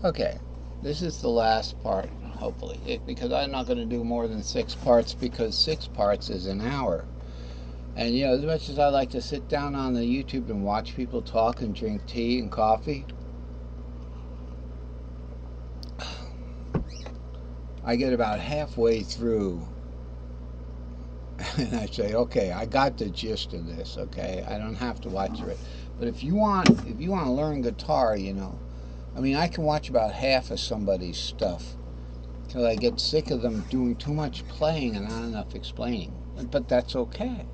Okay, this is the last part, hopefully, because I'm not going to do more than 6 parts, because 6 parts is an hour. And you know, as much as I like to sit down on the YouTube and watch people talk and drink tea and coffee, I get about halfway through and I say, okay, I got the gist of this, okay? I don't have to watch it. But if you want to learn guitar, you know, I mean, I can watch about half of somebody's stuff till I get sick of them doing too much playing and not enough explaining. But that's okay.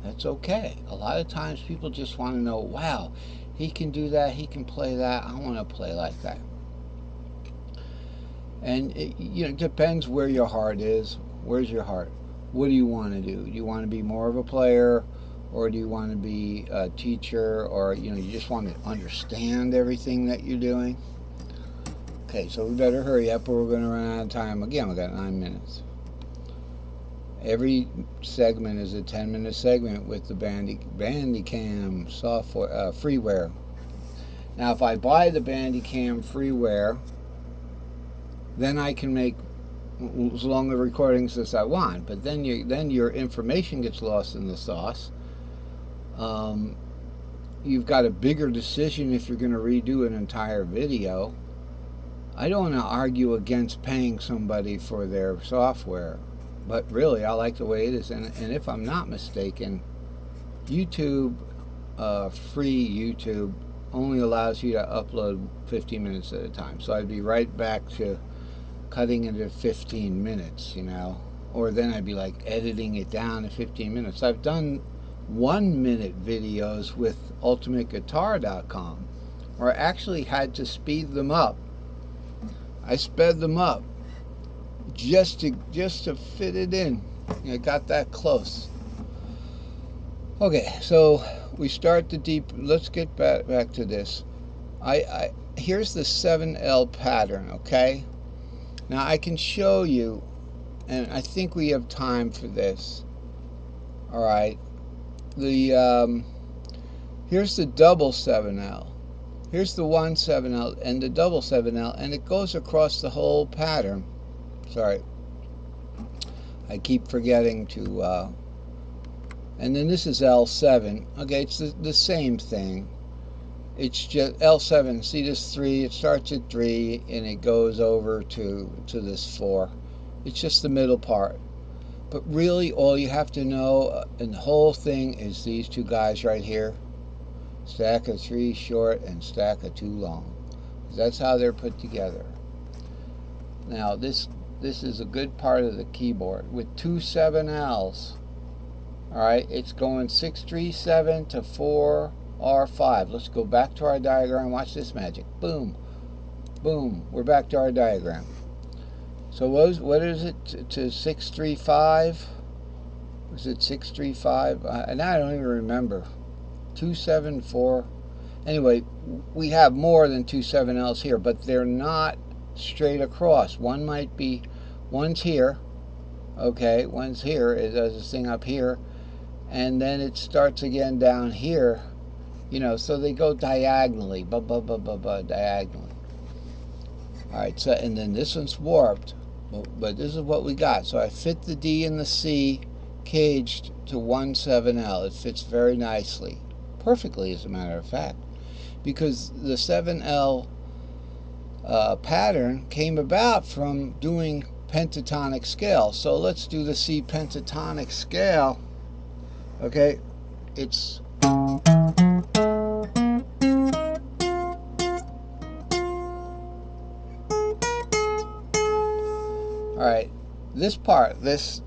That's okay. A lot of times people just want to know, wow, he can do that, he can play that, I want to play like that. And it, you know, it depends where your heart is. Where's your heart? What do you want to do? Do you want to be more of a player, or do you want to be a teacher, or you know, you just want to understand everything that you're doing? Okay, so we better hurry up, or we're going to run out of time. Again, we got 9 minutes. Every segment is a 10-minute segment with the Bandicam software, freeware. Now, if I buy the Bandicam freeware, then I can make as long the recordings as I want. But then your information gets lost in the sauce. You've got a bigger decision if you're going to redo an entire video. I don't want to argue against paying somebody for their software, but really I like the way it is. And if I'm not mistaken, YouTube, free YouTube, only allows you to upload 15 minutes at a time. So I'd be right back to cutting it at 15 minutes, you know, or then I'd be like editing it down to 15 minutes. I've done 1-minute videos with ultimateguitar.com, where I actually had to speed them up. I sped them up just to fit it in. I got that close. Okay, so we start the deep. Let's get back to this. Here's the 7L pattern, okay? Now I can show you, and I think we have time for this. All right, here's the double 7L. Here's the 1 7L and the double 7L, and it goes across the whole pattern. Sorry, I keep forgetting to. And then this is L7. Okay, it's the same thing. It's just L7. See this 3? It starts at 3 and it goes over to this 4. It's just the middle part. But really, all you have to know in the whole thing is these two guys right here: stack of 3 short and stack of 2 long. That's how they're put together. Now this is a good part of the keyboard with 2 7Ls. All right, it's going 6 3 7 to 4 R5. Let's go back to our diagram. Watch this magic. Boom, boom. We're back to our diagram. So what is it to 6 3 5? Was it 6 3 5? And I don't even remember. 2 7 4. Anyway, we have more than 2 7Ls here, but they're not straight across. One might be, one's here. Okay, one's here. It does this thing up here, and then it starts again down here. You know, so they go diagonally, diagonally. All right, so and then this one's warped, but this is what we got. So I fit the D and the C caged to 1 7L. It fits very nicely, perfectly, as a matter of fact, because the 7L pattern came about from doing pentatonic scale. So let's do the C pentatonic scale. Okay, it's all right. This part, this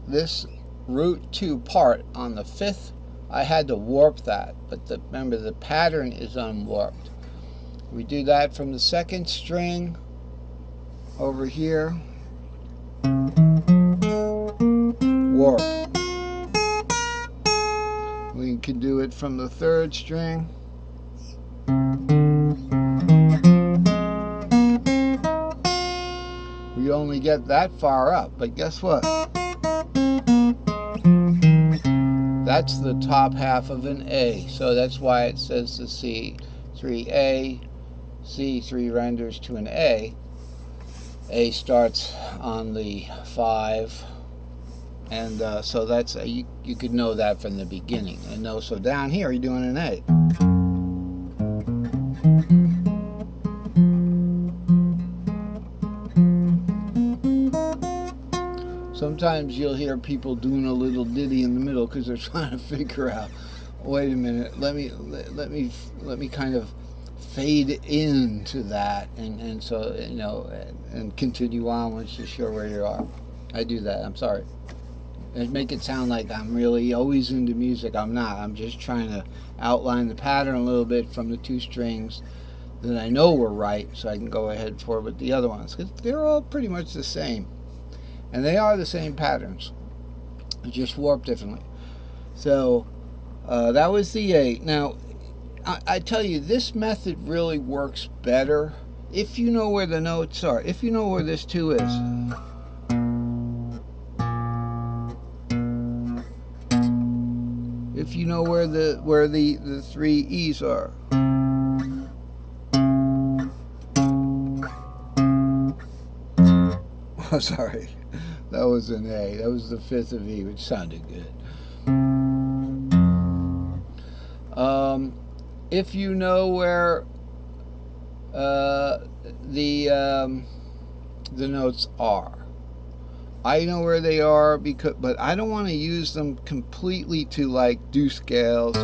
root 2 part on the 5th, I had to warp that, but remember the pattern is unwarped. We do that from the 2nd string over here, warp. We can do it from the 3rd string. We only get that far up, but guess what? That's the top half of an A, so that's why it says the C, 3A, C, 3 renders to an A. A starts on the 5, and so that's you could know that from the beginning. And know, so down here you're doing an A. Sometimes you'll hear people doing a little ditty in the middle because they're trying to figure out, wait a minute, let me kind of fade into that, and so, you know, and continue on once you're sure where you are. I do that. I'm sorry. And make it sound like I'm really always into music. I'm not. I'm just trying to outline the pattern a little bit from the 2 strings that I know were right, so I can go ahead forward with the other ones, because they're all pretty much the same. And they are the same patterns, just warped differently. So that was the A. Now, I tell you, this method really works better if you know where the notes are. If you know where this 2 is. If you know where the 3 E's are. Oh, sorry. That was an A. That was the 5th of E, which sounded good. If you know where the notes are, I know where they are, but I don't want to use them completely to like do scales.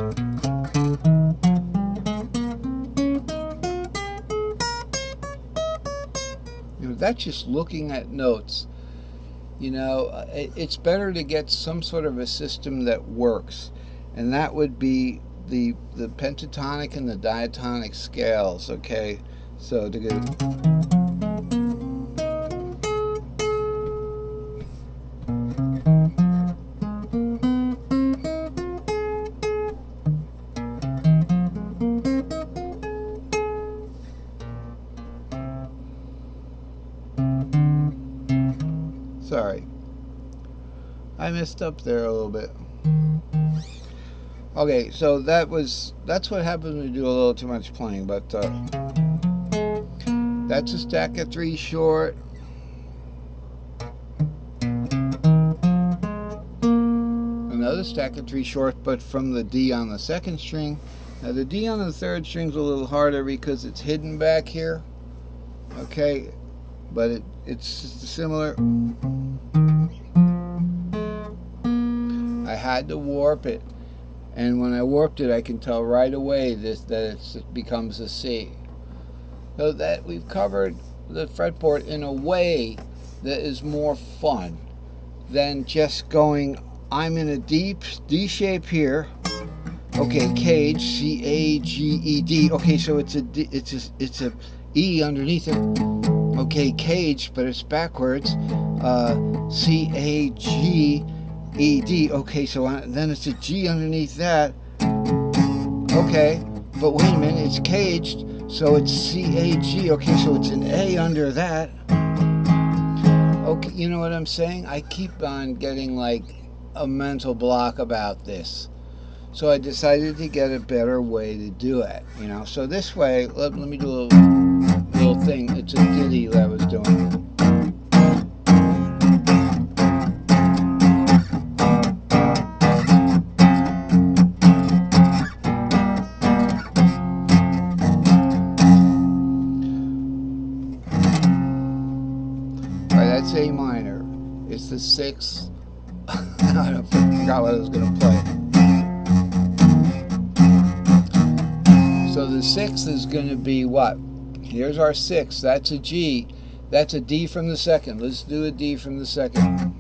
You know, that's just looking at notes. You know, it's better to get some sort of a system that works, and that would be the pentatonic and the diatonic scales. Okay, so to go. Sorry, I messed up there a little bit. Okay, so that's what happens when you do a little too much playing. But that's a stack of 3 short. Another stack of 3 short, but from the D on the 2nd string. Now the D on the 3rd string is a little harder because it's hidden back here. Okay, but it's similar. I had to warp it, and when I warped it, I can tell right away that it becomes a C. So that we've covered the fretboard in a way that is more fun than just going, I'm in a deep D shape here. Okay, cage, C-A-G-E-D. Okay, so it's a E underneath it. Okay, cage, but it's backwards. C-A-G-E-D. Okay, so then it's a G underneath that. Okay, but wait a minute, it's caged, so it's C-A-G. Okay, so it's an A under that. Okay, you know what I'm saying? I keep on getting like a mental block about this. So I decided to get a better way to do it, you know. So this way, let me do a little thing. It's a ditty that I was doing. All right, that's A minor. It's the 6th. I forgot what I was going to play. So the 6th is going to be what? Here's our 6th. That's a G. That's a D from the 2nd. Let's do a D from the 2nd.